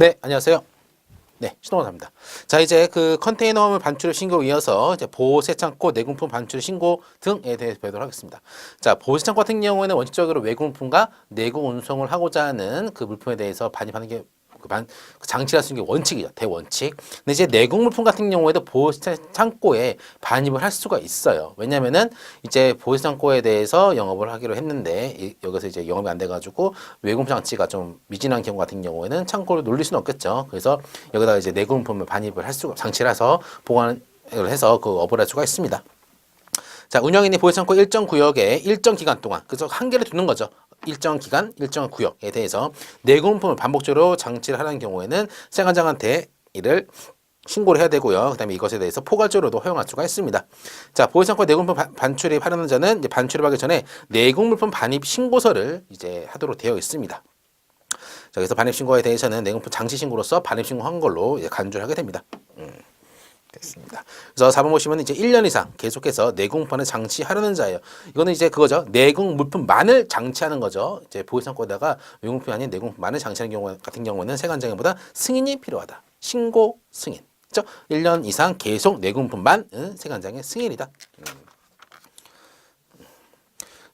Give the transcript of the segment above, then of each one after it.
네, 안녕하세요. 네, 신동환입니다. 자, 이제 그 컨테이너 화물 반출 신고에 이어서 이제 보세 창고, 내공품 반출 신고 등에 대해서 배우도록 하겠습니다. 자, 보세 창고 같은 경우에는 원칙적으로 외공품과 내공 운송을 하고자 하는 그 물품에 대해서 반입하는 게 그 장치할 수 있는 게 원칙이죠. 대원칙. 근데 이제 내공 물품 같은 경우에도 보세 창고에 반입을 할 수가 있어요. 왜냐면은 이제 보세 창고에 대해서 영업을 하기로 했는데 여기서 이제 영업이 안 돼가지고 외공 장치가 좀 미진한 경우 같은 경우에는 창고를 놀릴 수는 없겠죠. 그래서 여기다가 이제 내공 물품을 반입을 할 수가 장치를 해서 보관을 해서 그 업을 할 수가 있습니다. 자, 운영인이 보세창고 일정 구역에 일정 기간 동안, 그래서 한계를 두는 거죠. 일정 기간, 일정 구역에 대해서 내공품을 반복적으로 장치를 하는 경우에는 세관장한테 이를 신고를 해야 되고요. 그 다음에 이것에 대해서 포괄적으로도 허용할 수가 있습니다. 자, 보세창고 내공물품 반출입하려는 자는 이제 반출입하기 전에 내공물품 반입 신고서를 이제 하도록 되어 있습니다. 자, 그래서 반입 신고에 대해서는 내공품 장치 신고로서 반입 신고한 걸로 이제 간주를 하게 됩니다. 됐습니다. 그래서 4번 보시면 이제 1년 이상 계속해서 내공판을 장치하려는 자예요. 이거는 이제 그거죠. 내공 물품만을 장치하는 거죠. 이제 보유상권에다가 외공품이 아닌 내공품만을 장치하는 경우 같은 경우는 세관장애보다 승인이 필요하다. 신고 승인. 그렇죠? 1년 이상 계속 내공품만 세관장애 승인이다.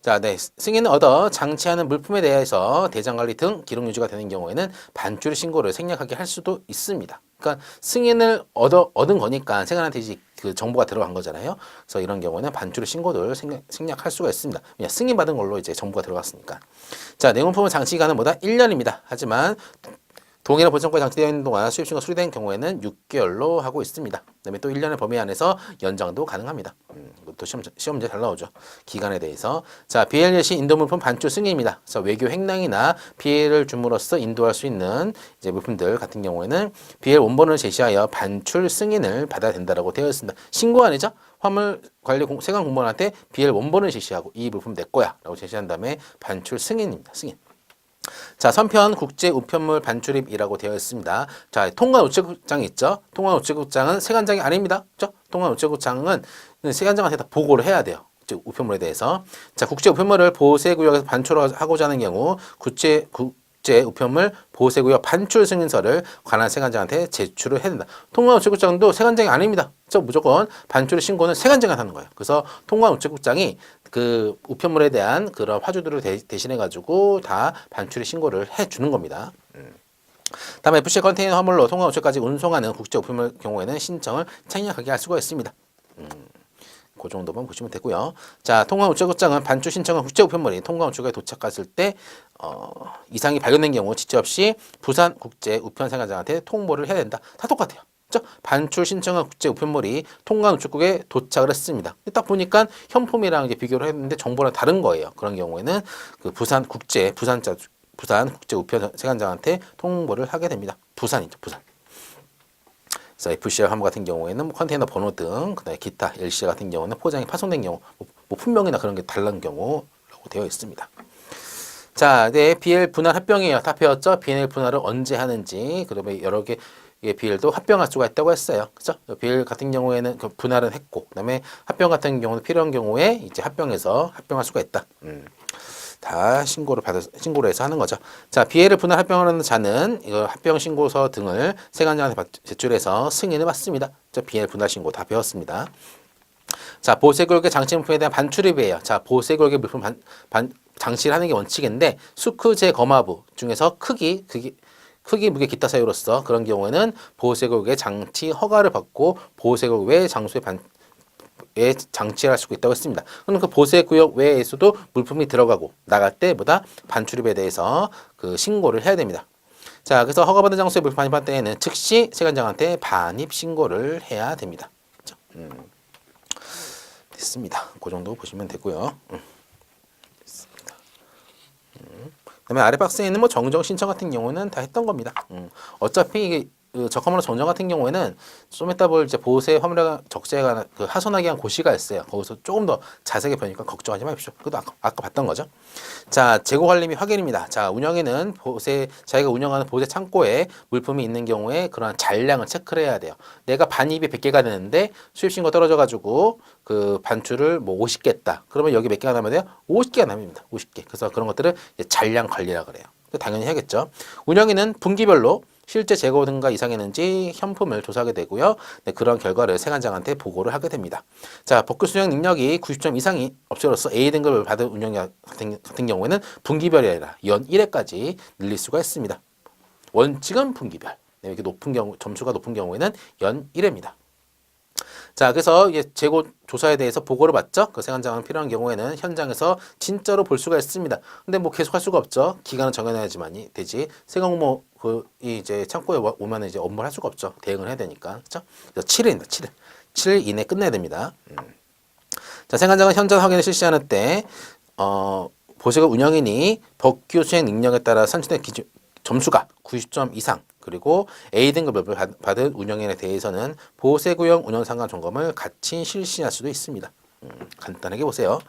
자, 네. 승인을 얻어 장치하는 물품에 대해서 대장관리 등 기록 유지가 되는 경우에는 반출 신고를 생략하게 할 수도 있습니다. 그러니까 승인을 얻은 거니까 세관한테 이제 그 정보가 들어간 거잖아요. 그래서 이런 경우는 반출 신고를 생략할 수가 있습니다. 그냥 승인받은 걸로 이제 정보가 들어갔으니까. 자, 내용품은 장치 기간은 뭐다? 1년입니다. 하지만 동일한 보증권이 장치되어 있는 동안 수입신고 수리된 경우에는 6개월로 하고 있습니다. 그다음에 또 1년의 범위 안에서 연장도 가능합니다. 또 시험 문제 잘 나오죠. 기간에 대해서. 자, BL 예시 인도물품 반출 승인입니다. 그래서 외교 횡령이나 피해를 줌으로써 인도할 수 있는 이제 물품들 같은 경우에는 BL 원본을 제시하여 반출 승인을 받아야 된다라고 되어 있습니다. 신고 아니죠? 화물 관리 세관 공무원한테 BL 원본을 제시하고 이 물품 내 거야라고 제시한 다음에 반출 승인입니다. 승인. 자, 선편 국제 우편물 반출입이라고 되어 있습니다. 자, 통관 우체국장이 있죠. 통관 우체국장은 세관장이 아닙니다. 그렇죠? 통관 우체국장은 세관장한테 다 보고를 해야 돼요. 우편물에 대해서. 자, 국제 우편물을 보세구역에서 반출하고자 하는 경우 국제 우편물 보세구역 반출 승인서를 관할 세관장한테 제출을 해야 된다. 통관 우체국장도 세관장이 아닙니다. 그래서 무조건 반출 신고는 세관장이 하는 거예요. 그래서 통관 우체국장이 그 우편물에 대한 그런 화주들을 대신해 가지고 다 반출의 신고를 해 주는 겁니다. 다음에 FC 컨테이너 화물로 통관 우체까지 운송하는 국제 우편물 경우에는 신청을 생략하게 할 수가 있습니다. 그 정도만 보시면 되고요. 자, 통관 우체국장은 반출 신청은 국제 우편물이 통관 우체국에 도착했을 때 이상이 발견된 경우 지체 없이 부산 국제 우편세관장한테 통보를 해야 된다. 다 똑같아요. 그렇죠? 반출 신청한 국제 우편물이 통관 우체국에 도착을 했습니다. 딱 보니까 현품이랑 이제 비교를 했는데 정보랑 다른 거예요. 그런 경우에는 그 부산 국제 우편세관장한테 통보를 하게 됩니다. 부산이죠, 부산. 그래서 FCL 화물 같은 경우에는 컨테이너 번호 등, 그다음에 기타 LC 같은 경우는 포장이 파손된 경우, 뭐 품명이나 그런 게 다른 경우라고 되어 있습니다. 자, 네, BL 분할 합병이에요. 다 배웠죠? BL 분할을 언제 하는지, 그다음에 여러 개 BL도 합병할 수가 있다고 했어요. 그죠? BL 같은 경우에는 그 분할은 했고, 그다음에 합병 같은 경우는 필요한 경우에 이제 합병해서 합병할 수가 있다. 다 신고를 해서 하는 거죠. 자, BL을 분할 합병하는 자는 이거 합병 신고서 등을 세관장한테 제출해서 승인을 받습니다. 자, BL 분할 신고 다 배웠습니다. 자, 보세구역의 장치 물품에 대한 반출입이에요. 자, 보세구역의 물품 장치를 하는 게 원칙인데 수크제 검화부 중에서 크기, 무게, 기타 사유로서 그런 경우에는 보호세구역의 장치 허가를 받고 보호세구역 외 장소에 장치를 할 수 있다고 했습니다. 그럼 그 보호구역 외에서도 물품이 들어가고 나갈 때보다 반출입에 대해서 그 신고를 해야 됩니다. 자, 그래서 허가받은 장소에 물품 반입할 때에는 즉시 세관장한테 반입 신고를 해야 됩니다. 그렇죠? 됐습니다. 그 정도 보시면 되고요. 그다음에 아래 박스에 있는 뭐 정정 신청 같은 경우는 다 했던 겁니다. 어차피 이게 적합물로 정정 같은 경우에는 좀 이따 볼 이제 보세 화물량 적재가 그 하선하기 위한 고시가 있어요. 거기서 조금 더 자세하게 보니까 걱정하지 마십시오. 그것도 아까 봤던 거죠. 자, 재고 관리 및 확인입니다. 자, 운영에는 자기가 운영하는 보세 창고에 물품이 있는 경우에 그러한 잔량을 체크를 해야 돼요. 내가 반입이 100개가 되는데 수입 신고 떨어져 가지고 그 반출을 뭐 50개 했다. 그러면 여기 몇 개가 남아야 돼요? 50개가 남습니다. 50개. 그래서 그런 것들을 잔량 관리라 그래요. 당연히 해야겠죠. 운영에는 분기별로 실제 재고 등가 이상했는지 현품을 조사하게 되고요. 네, 그런 결과를 세관장한테 보고를 하게 됩니다. 자, 복구 수령 능력이 90점 이상이 없음으로써 A 등급을 받은 운영자 같은 경우에는 분기별이 아니라 연 1회까지 늘릴 수가 있습니다. 원칙은 분기별. 네, 이렇게 높은 경우, 점수가 높은 경우에는 연 1회입니다. 자, 그래서 이제 재고 조사에 대해서 보고를 받죠. 그 세관장은 필요한 경우에는 현장에서 진짜로 볼 수가 있습니다. 근데 뭐 계속 할 수가 없죠. 기간은 정해놔야지만이 되지. 세관공모 이제 창고에 오면 이제 업무를 할 수가 없죠. 대응을 해야 되니까. 그렇죠? 그래서 7일입니다. 7일. 7일 이내 끝내야 됩니다. 자, 세관장은 현장 확인을 실시하는 때 보세가 운영인이 법규 수행 능력에 따라 산출된 기준 점수가 90점 이상 그리고 A 등급을 받은 운영인에 대해서는 보세구역 운영상관 점검을 같이 실시할 수도 있습니다. 간단하게 보세요.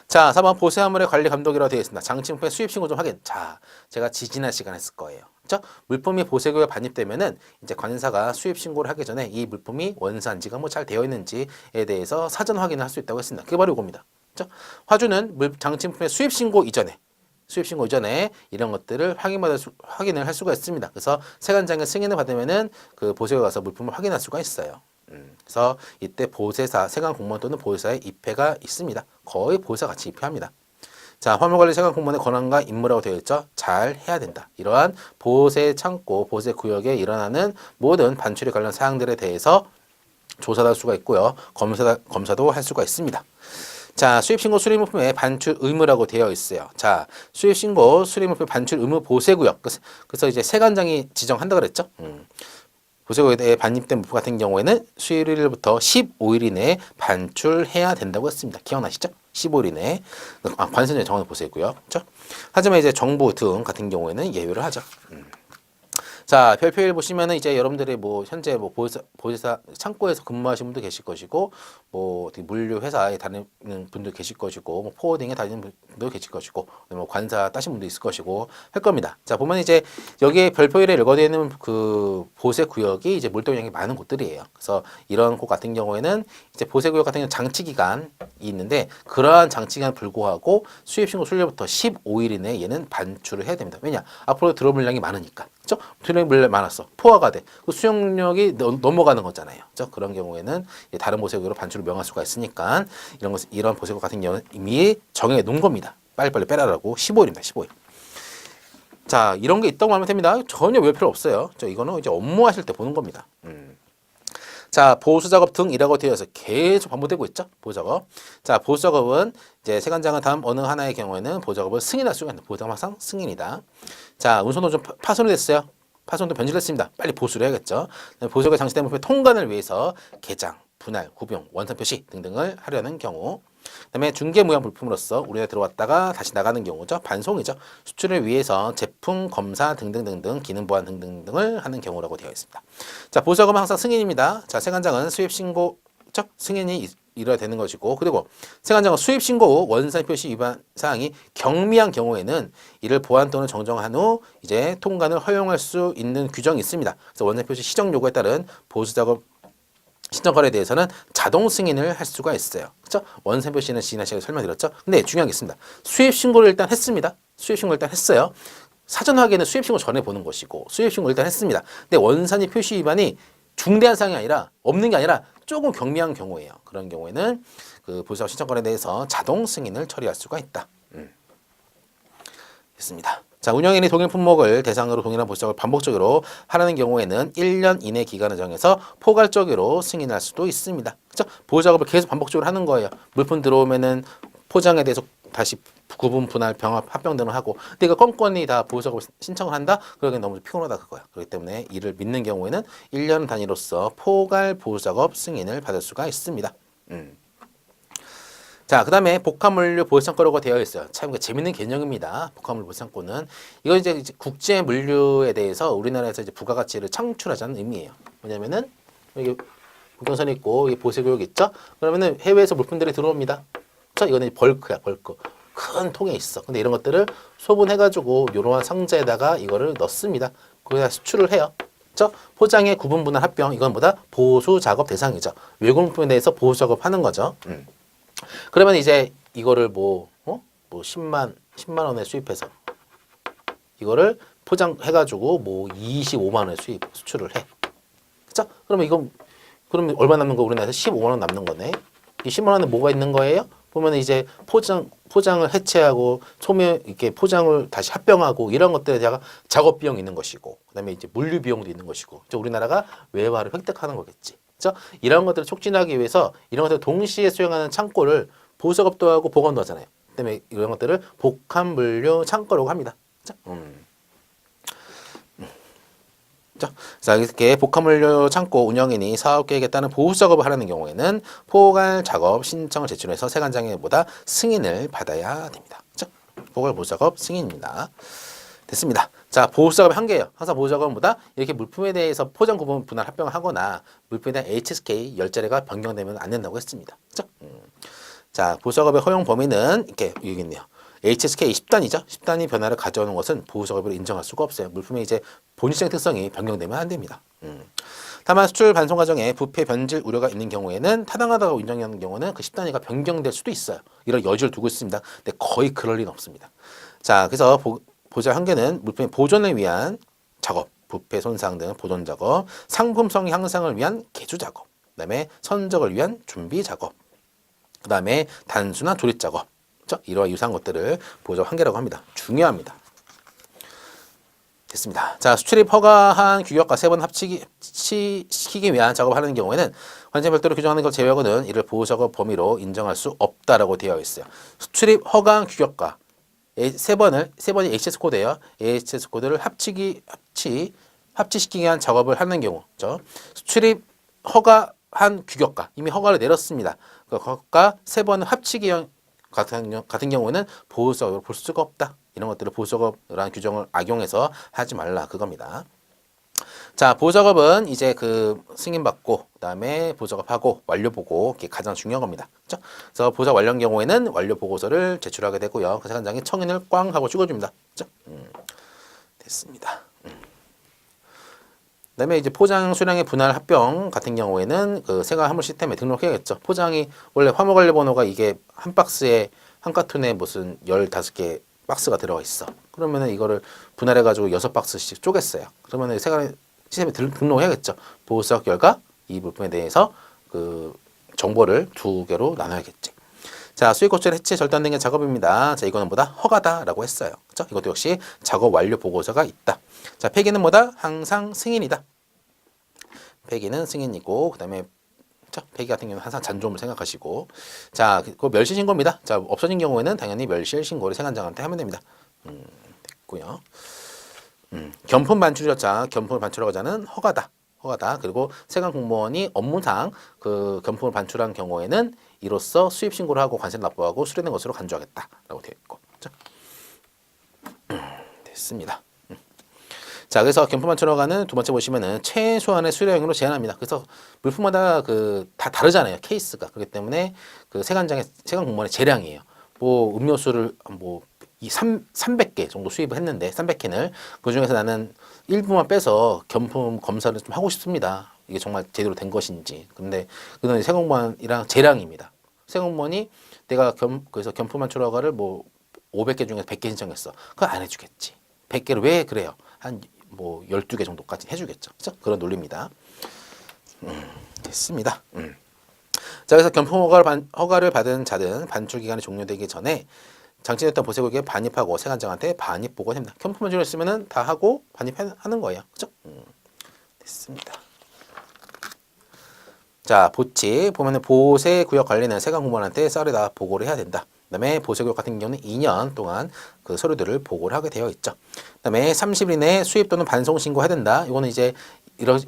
자, 4번 보세화물의 관리 감독이라고 되어 있습니다. 장치물품 수입 신고 좀 확인. 자, 제가 지지난 시간에 했을 거예요. 그렇죠? 물품이 보세구역에 반입되면은 이제 관사가 수입 신고를 하기 전에 이 물품이 원산지가 뭐 잘 되어 있는지에 대해서 사전 확인을 할 수 있다고 했습니다. 그게 바로 이겁니다. 그렇죠? 화주는 장치물품의 수입 신고 이전에 이런 것들을 확인을 할 수가 있습니다. 그래서 세관장의 승인을 받으면은 그 보세에 가서 물품을 확인할 수가 있어요. 그래서 이때 보세사, 세관 공무원 또는 보세사의 입회가 있습니다. 거의 보세사 같이 입회합니다. 자, 화물관리 세관 공무원의 권한과 임무라고 되어 있죠. 잘 해야 된다. 이러한 보세 창고, 보세 구역에 일어나는 모든 반출에 관련 사항들에 대해서 조사도 할 수가 있고요. 검사도 할 수가 있습니다. 자, 수입신고 수리물품의 반출 의무라고 되어 있어요. 자, 수입신고 수리물품 반출 의무 보세구역. 그래서 이제 세관장이 지정한다 그랬죠. 보세구역에 반입된 물품 같은 경우에는 수요일부터 15일 이내에 반출해야 된다고 했습니다. 기억나시죠? 15일 이내에 관세전에 정하는 보세구역. 그렇죠? 하지만 이제 정부 등 같은 경우에는 예외를 하죠. 자, 별표일 보시면은 이제 여러분들이 뭐 현재 뭐 보세사 창고에서 근무하시는 분도 계실 것이고, 뭐 물류 회사에 다니는 분도 계실 것이고, 뭐 포워딩에 다니는 분도 계실 것이고, 뭐 관사 따신 분도 있을 것이고 할 겁니다. 자, 보면 이제 여기에 별표일에 열거되어 있는 그 보세 구역이 이제 몰도량이 많은 곳들이에요. 그래서 이런 곳 같은 경우에는 이제 보세 구역 같은 경우는 장치 기간이 있는데 그러한 장치 기간 불구하고 수입 신고 수료부터 15일 이내에 얘는 반출을 해야 됩니다. 왜냐? 앞으로 들어올 물량이 많으니까. 그렇죠? 물량 많았어. 포화가 돼. 그 수용력이 넘어가는 거잖아요. 그렇죠? 그런 경우에는 다른 보세구역으로 반출을 명할 수가 있으니까 이런 보세구역 같은 경우는 이미 정해 놓은 겁니다. 빨리빨리 빼라라고 15일입니다. 15일. 자, 이런 게 있다고 하면 됩니다. 전혀 외울 필요 없어요. 이거는 이제 업무하실 때 보는 겁니다. 자, 보수작업 등이라고 되어 있어서 계속 반복되고 있죠. 보수작업. 자, 보수작업은 이제 세관장은 다음 어느 하나의 경우에는 보수작업을 승인할 수가 있는 보수작업 항상 승인이다. 자, 운송도 좀 파손이 됐어요. 파손도 변질됐습니다. 빨리 보수를 해야겠죠. 보수가 장치된 물품의 통관을 위해서 개장, 분할, 구병, 원산 표시 등등을 하려는 경우. 그다음에 중개무역 물품으로서 우리나라에 들어왔다가 다시 나가는 경우죠. 반송이죠. 수출을 위해서 제품 검사 등등등등 기능 보완 등등등을 하는 경우라고 되어 있습니다. 자, 보수작업은 항상 승인입니다. 자, 세관장은 수입 신고 승인이 이뤄야 되는 것이고, 그리고 세관장은 수입 신고 후 원산 표시 위반 사항이 경미한 경우에는 이를 보완 또는 정정한 후 이제 통관을 허용할 수 있는 규정이 있습니다. 그래서 원산 표시 시정 요구에 따른 보수작업 신청 거래에 대해서는 자동 승인을 할 수가 있어요. 그렇죠? 원산 표시는 지난 시간에 설명드렸죠. 근데 중요한 게 있습니다. 수입 신고를 일단 했습니다. 수입 신고를 일단 했어요. 사전 확인은 수입 신고 전에 보는 것이고 수입 신고 일단 했습니다. 근데 원산지 표시 위반이 중대한 사항이 아니라 없는 게 아니라 조금 경미한 경우예요. 그런 경우에는 그 보수작업 신청 거래에 대해서 자동 승인을 처리할 수가 있다. 됐습니다. 자, 운영인이 동일 품목을 대상으로 동일한 보수작업을 반복적으로 하라는 경우에는 1년 이내 기간을 정해서 포괄적으로 승인할 수도 있습니다. 그렇죠? 보수작업을 계속 반복적으로 하는 거예요. 물품 들어오면은 포장에 대해서 다시 구분, 분할, 병합, 합병 등을 하고, 근데 이거 껌껌이 다 보수작업을 신청을 한다? 그러기엔 너무 피곤하다 그거야. 그렇기 때문에 이를 믿는 경우에는 1년 단위로서 포괄 보수작업 승인을 받을 수가 있습니다. 자, 그 다음에 복합물류 보유창고라고 되어 있어요. 참 재밌는 개념입니다. 복합물류 보유창고는 이거 이제 국제 물류에 대해서 우리나라에서 이제 부가가치를 창출하자는 의미예요. 왜냐면은 여기 국경선이 있고 여기 보세구역 있죠? 그러면은 해외에서 물품들이 들어옵니다. 그렇죠? 이거는 벌크야, 벌크. 큰 통에 있어. 근데 이런 것들을 소분해가지고 이러한 상자에다가 이거를 넣습니다. 거기다 수출을 해요. 그렇죠? 포장의 구분, 분할, 합병 이건 뭐다? 보수 작업 대상이죠. 외국 물품에 대해서 보수 작업하는 거죠. 그러면 이제 이거를 뭐 10만 원에 수입해서 이거를 포장해가지고 뭐 25만 원 수입 수출을 해. 그죠? 그러면 얼마 남는 거 우리나라에서 15만 원 남는 거네. 이 10만 원에 뭐가 있는 거예요? 보면 이제 포장을 해체하고 이렇게 포장을 다시 합병하고 이런 것들에 대한 작업 비용이 있는 것이고, 그다음에 이제 물류 비용도 있는 것이고, 우리나라가 외화를 획득하는 거겠지. 그죠? 이런 것들을 촉진하기 위해서 이런 것들을 동시에 수행하는 창고를 보수작업도 하고 보관도 하잖아요. 그다음에 이런 것들을 복합물류 창고라고 합니다. 그죠? 자, 이렇게 복합물류 창고 운영인이 사업계획에 따른 보수작업을 하려는 경우에는 포괄 작업 신청을 제출해서 세관장애보다 승인을 받아야 됩니다. 그렇죠? 포괄 보수작업 승인입니다. 됐습니다. 자, 보수작업의 한계예요. 항상 보수작업보다 이렇게 물품에 대해서 포장 구분 분할 합병을 하거나 물품에 대한 HSK 10자리가 변경되면 안 된다고 했습니다. 그렇죠? 자, 보수작업의 허용 범위는 이렇게 여기 있네요. HSK 10단이죠. 10단위 변화를 가져오는 것은 보수작업으로 인정할 수가 없어요. 물품의 이제 본질적인 특성이 변경되면 안 됩니다. 다만 수출 반송 과정에 부패 변질 우려가 있는 경우에는 타당하다고 인정하는 경우는 그 10단위가 변경될 수도 있어요. 이런 여지를 두고 있습니다. 근데 거의 그럴 리는 없습니다. 자, 그래서 보수작 한계는 물품의 보존을 위한 작업, 부패 손상 등 보존 작업, 상품성 향상을 위한 개조 작업, 그다음에 선적을 위한 준비 작업, 그다음에 단순한 조립 작업, 이러한 유사한 것들을 보수작 한계라고 합니다. 중요합니다. 됐습니다. 자, 수출입 허가한 규격과 세 번 합치기 위한 작업을 하는 경우에는 관점 별도로 규정하는 것 제외하고는 이를 보수작업 범위로 인정할 수 없다라고 되어 있어요. 수출입 허가한 규격과 세 번이 HS 코드예요. HS 코드를 합치시키기 위한 작업을 하는 경우, 수출입 허가한 규격과 이미 허가를 내렸습니다. 그것과 세 번을 합치기 같은 경우는 보수작업으로 볼 수가 없다. 이런 것들을 보수작업이라는 규정을 악용해서 하지 말라 그겁니다. 자, 보수작업은 이제 그 승인받고 그다음에 보수작업하고 완료보고 이게 가장 중요한 겁니다. 그렇죠? 그래서 보수작업 완료한 경우에는 완료보고서를 제출하게 되고요. 그 세관장이 청인을 꽝 하고 찍어줍니다. 그렇죠? 됐습니다. 그다음에 이제 포장 수량의 분할 합병 같은 경우에는 그 세관 화물 시스템에 등록해야겠죠. 포장이 원래 화물 관리 번호가 이게 한 박스에 한 카툰에 무슨 15개 박스가 들어가 있어. 그러면은 이거를 분할해 가지고 6박스씩 쪼갰어요. 그러면은 세관 시스템에 등록해야겠죠. 보수작 결과 이 물품에 대해서 그 정보를 2개로 나눠야겠지. 자, 수익 고철 해체 절단 등의 작업입니다. 자, 이거는 뭐다? 허가다라고 했어요. 그렇죠? 이것도 역시 작업 완료 보고서가 있다. 자, 폐기는 뭐다? 항상 승인이다. 폐기는 승인이고, 그다음에 폐기 같은 경우는 항상 잔존을 생각하시고, 자, 그 멸실 신고입니다. 자, 없어진 경우에는 당연히 멸실 신고를 세관장한테 하면 됩니다. 됐고요. 겸품 반출여자, 겸품을 반출하고자는 허가다. 그리고 세관 공무원이 업무상 그 겸품을 반출한 경우에는 이로써 수입 신고를 하고 관세를 납부하고 수령된 것으로 간주하겠다라고 되어 있고, 그렇죠? 됐습니다. 자, 그래서 겸품 반출허가는 두 번째 보시면은 최소한의 수령으로 제한합니다. 그래서 물품마다 다 다르잖아요. 케이스가. 그렇기 때문에 그 세관 공무원의 재량이에요. 뭐 음료수를 뭐 300개 정도 수입을 했는데 300캔을 그 중에서 나는 일부만 빼서 겸품 검사를 좀 하고 싶습니다. 이게 정말 제대로 된 것인지. 근데 그건 세공무원이랑 재량입니다. 세공무원이 내가 그래서 겸품 반출 허가를 뭐 500개 중에서 100개 신청했어. 그거 안 해주겠지. 100개를 왜 그래요? 한 뭐 12개 정도까지 해주겠죠. 그렇죠? 그런 논리입니다. 됐습니다. 자, 그래서 겸품 허가를 받은 자든 반출 기간이 종료되기 전에 장치됐던 보세국에 반입하고 세관장한테 반입 보고가 됩니다. 겸품 반출을 했으면은 다 하고 반입하는 거예요. 그렇죠? 됐습니다. 자, 보치 보면은 보세 구역 관리는 세관 공무원한테 쌀에다 보고를 해야 된다. 그다음에 보세구역 같은 경우는 2년 동안 그 서류들을 보고를 하게 되어 있죠. 그다음에 30일 이내에 수입 또는 반송 신고해야 된다. 이거는 이제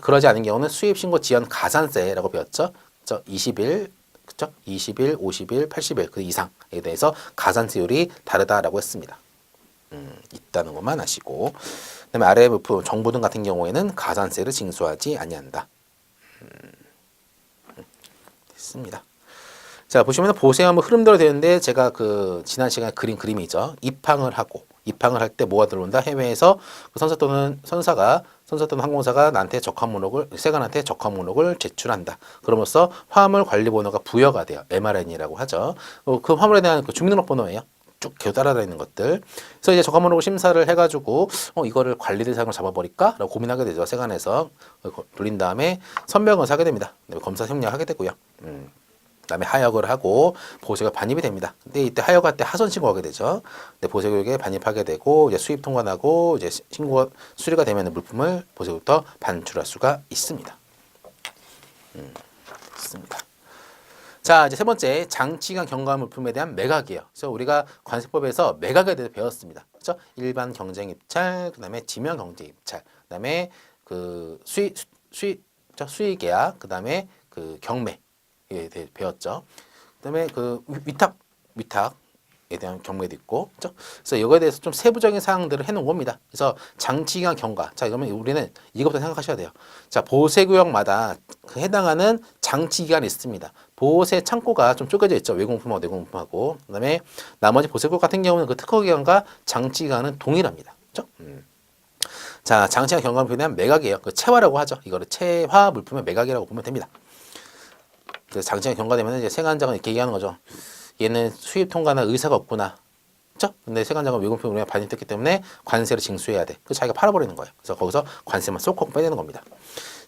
그러지 않은 경우는 수입 신고 지연 가산세라고 배웠죠. 20일, 그렇죠? 20일, 50일, 80일 그 이상에 대해서 가산세율이 다르다라고 했습니다. 있다는 것만 아시고, 그다음에 아래 물품 정보 등 같은 경우에는 가산세를 징수하지 아니한다. 됐습니다. 자, 보시면 보세요 흐름대로 되는데 제가 그 지난 시간에 그린 그림이죠. 입항을 할 때 뭐가 들어온다? 해외에서 그 선사 또는 항공사가 나한테 세관한테 적합 목록을 제출한다. 그러면서 화물 관리 번호가 부여가 돼요. MRN이라고 하죠. 그 화물에 대한 그 주민등록번호예요. 쭉 계속 따라다니는 것들. 그래서 이제 저가목으로 심사를 해가지고 이거를 관리 대상을 잡아버릴까라고 고민하게 되죠. 세관에서 돌린 다음에 선명을 사게 됩니다. 검사 생략하게 되고요. 그다음에 하역을 하고 보세가 반입이 됩니다. 근데 이때 하역할 때 하선 신고하게 되죠. 근데 보세교육에 반입하게 되고 이제 수입 통과나고 이제 신고가 수리가 되면 물품을 보세부터 반출할 수가 있습니다. 있습니다. 자, 이제 세 번째 장치간 경과 물품에 대한 매각이에요. 그래서 우리가 관세법에서 매각에 대해서 배웠습니다. 그렇죠? 일반 경쟁 입찰, 그다음에 지명 경쟁 입찰, 그다음에 그 수의 계약, 그다음에 그 경매 에 대해 배웠죠. 그다음에 그 위탁에 대한 경매도 있고, 그렇죠? 그래서 이거에 대해서 좀 세부적인 사항들을 해놓은 겁니다. 그래서 장치기간 경과. 자, 그러면 우리는 이것부터 생각하셔야 돼요. 자, 보세구역마다 그 해당하는 장치기간이 있습니다. 보세 창고가 좀 쪼개져 있죠. 외공품하고 내공품하고. 그다음에 나머지 보세구역 같은 경우는 그 특허기간과 장치기간은 동일합니다. 그렇죠? 자, 장치기간 경과 물품에 대한 매각이에요. 그 채화라고 하죠. 이거를 채화 물품의 매각이라고 보면 됩니다. 그래서 장치가 경과되면 이제 세관장은 이렇게 얘기하는 거죠. 얘는 수입 통과나 의사가 없구나. 그렇죠? 근데 세관장은 외국품이 우리가 반입됐기 때문에 관세를 징수해야 돼. 그래서 자기가 팔아버리는 거예요. 그래서 거기서 관세만 쏙쏙 빼내는 겁니다.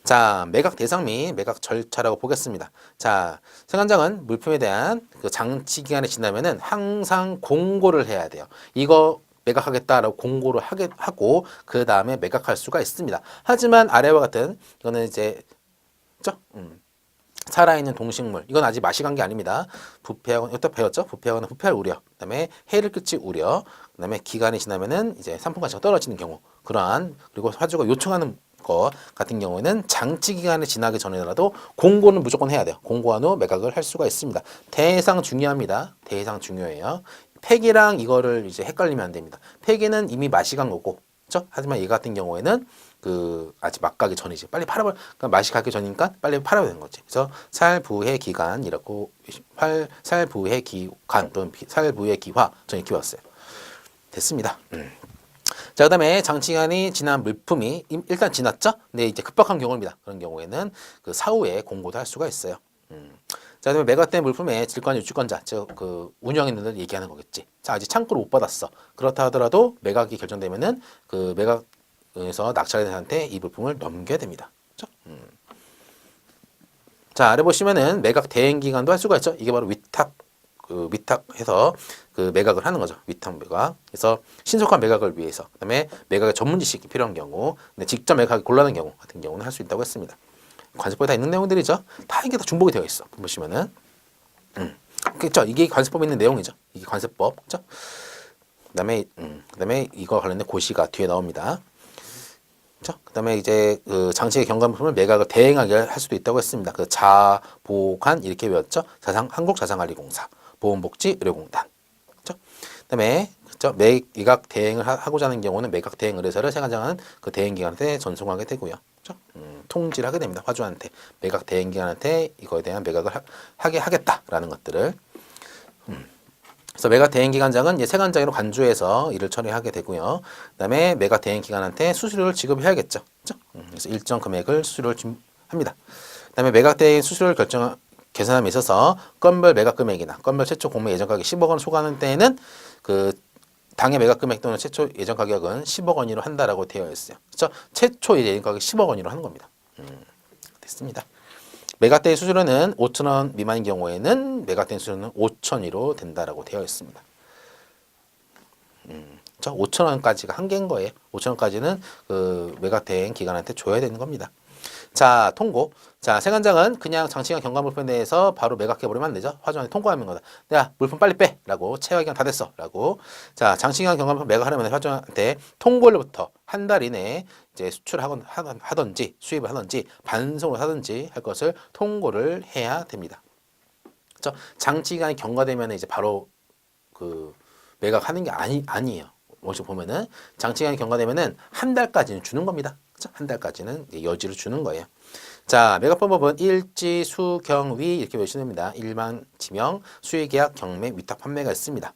자, 매각 대상 및 매각 절차라고 보겠습니다. 자, 세관장은 물품에 대한 그 장치 기간이 지나면은 항상 공고를 해야 돼요. 이거 매각하겠다라고 공고를 하고 그 다음에 매각할 수가 있습니다. 하지만 아래와 같은 이거는 이제 그렇죠? 살아있는 동식물, 이건 아직 마시간 게 아닙니다. 부패하거나, 이것도 배웠죠? 부패하거나 부패할 우려, 그 다음에 해를 끼칠 우려, 그 다음에 기간이 지나면은 이제 상품 가치가 떨어지는 경우, 그러한, 그리고 화주가 요청하는 것 같은 경우에는 장치 기간이 지나기 전에라도 공고는 무조건 해야 돼요. 공고한 후 매각을 할 수가 있습니다. 대상 중요합니다. 대상 중요해요. 폐기랑 이거를 이제 헷갈리면 안 됩니다. 폐기는 이미 마시간 거고, 그렇죠? 하지만 이 같은 경우에는 그 아직 막 가기 전이지. 빨리 팔아버려. 그러니까 맛이 가기 전이니까 빨리 팔아야 되는 거지. 그래서 살부해 기간이라고 살부해 기간 또는 살부해 기화 저는 이렇게 왔어요. 됐습니다. 자, 그다음에 장치기간이 지난 물품이 일단 지났죠? 근데 이제 급박한 경우입니다. 그런 경우에는 그 사후에 공고도 할 수가 있어요. 자, 그다음에 매각된 물품의 질권 유치권자, 즉 그 운영인들 얘기하는 거겠지. 자, 아직 창고를 못 받았어. 그렇다 하더라도 매각이 결정되면은 그 매각에서 낙찰자한테 이 물품을 넘겨야 됩니다. 그렇죠? 자, 아래 보시면은 매각 대행 기간도 할 수가 있죠. 이게 바로 위탁해서 그 매각을 하는 거죠. 위탁 매각. 그래서 신속한 매각을 위해서. 그다음에 매각의 전문 지식이 필요한 경우, 근데 직접 매각이 곤란한 경우 같은 경우는 할 수 있다고 했습니다. 관세법에 다 있는 내용들이죠. 다 이게 다 중복이 되어 있어. 보시면은, 그렇죠. 이게 관세법에 있는 내용이죠. 이게 관세법, 그렇죠. 그다음에 이거 관련된 고시가 뒤에 나옵니다. 그렇죠. 그다음에 이제 그 장치의 경감품을 매각을 대행하게 할 수도 있다고 했습니다. 그 자보관 이렇게 외웠죠. 한국자산관리공사, 보험복지의료공단, 그렇죠. 그다음에 그렇죠. 매각 대행을 하고자 하는 경우는 매각 대행 의뢰서를 세관장은 그 대행 기관한테 전송하게 되고요. 그렇죠? 통지를 하게 됩니다. 화주한테 매각 대행 기관한테 이거에 대한 매각을 하게 하겠다라는 것들을. 그래서 매각 대행 기관장은 이제 세관장으로 간주해서 일을 처리하게 되고요. 그다음에 매각 대행 기관한테 수수료를 지급해야겠죠. 그렇죠? 그래서 일정 금액을 수수료를 합니다. 그다음에 매각 대행 수수료를 계산함에 있어서 건별 매각 금액이나 건별 최초 공매 예정 가격 10억 원을 초과하는 때에는 그 당해 매각 금액 또는 최초 예정 가격은 10억 원으로 한다라고 되어 있어요. 그렇죠? 최초 예정 가격 10억 원으로 하는 겁니다. 됐습니다. 매각대행 수수료는 5천 원 미만인 경우에는 매각대행 수수료는 5천위로 된다라고 되어 있습니다. 그렇죠? 5천 원까지가 한계인 거예요. 5천 원까지는 그 매각대행 기관한테 줘야 되는 겁니다. 자, 통고. 자, 세관장은 그냥 장치기간 경과 물품에 대해서 바로 매각해버리면 안 되죠. 화주한테 통고하는 거다. 야, 물품 빨리 빼! 라고, 채화기간 다 됐어. 라고. 자, 장치기간 경과 물품 매각하려면 화주한테 통고일로부터 한 달 이내에 이제 수출하든지, 수입을 하든지, 반송을 하든지 할 것을 통고를 해야 됩니다. 그렇죠? 장치기간이 경과되면 이제 바로 그 매각하는 게 아니에요. 먼저 보면은 장치기간이 경과되면은 한 달까지는 주는 겁니다. 그렇죠? 한 달까지는 여지를 주는 거예요. 자, 매각 방법은 일지, 수, 경, 위 이렇게 외우시면 됩니다. 일반, 지명, 수의 계약, 경매, 위탁 판매가 있습니다.